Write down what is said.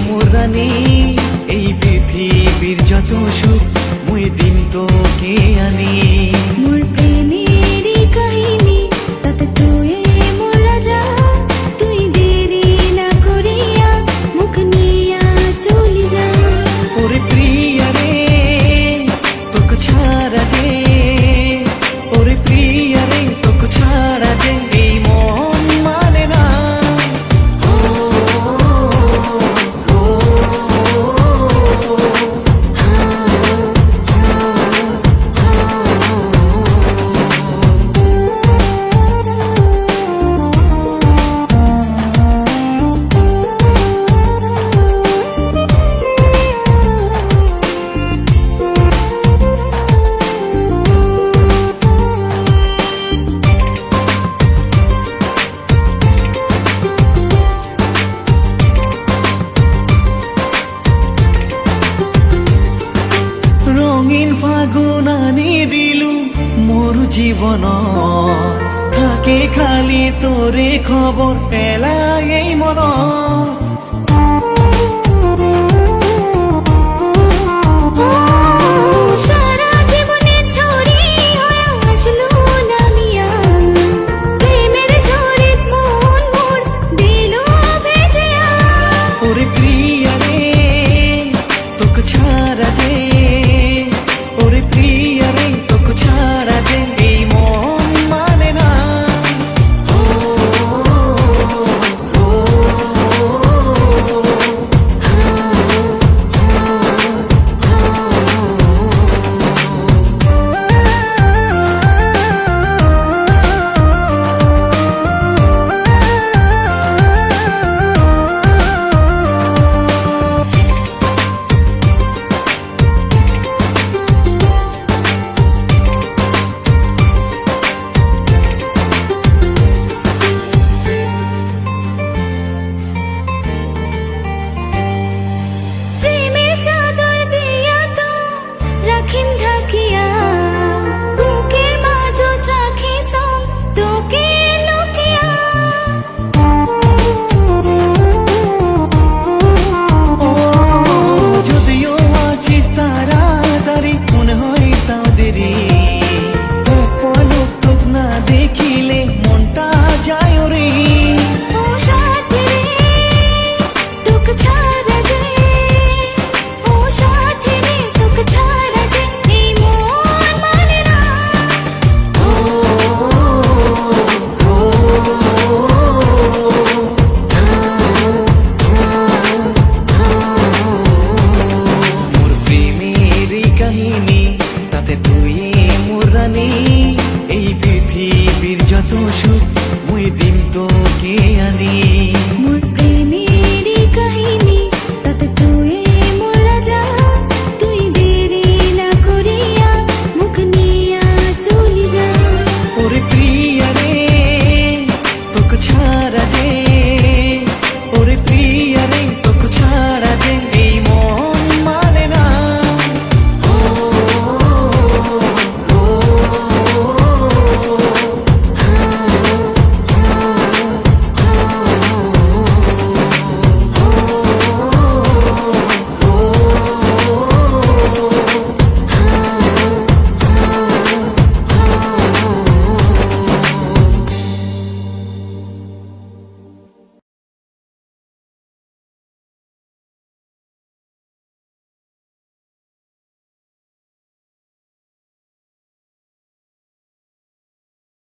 মোর রানী এই পৃথিবীর যত সুখ মুই দিন তোকে আনি মোর প্রেমেরই কাহিনী তাতে তুই মোর রাজা তুই দেরি না করিয়া মুখ নিয়া চলি যা ওরে প্রিয়া রে তোকে ছাড়া যে ওরে প্রিয়া রে তোকে ছাড়া যে এই মন মানে না রঙিন ফাগুন আনি দিলু মোর জীবন থাকে খালি তোরে খবর পেলা এই মন সারা জীবনে ছড়ি হয়ে আসলো নামিয়া প্রেমের ঝড়ে মন মোর দিল ভেজিয়া ওরে প্রিয়া রে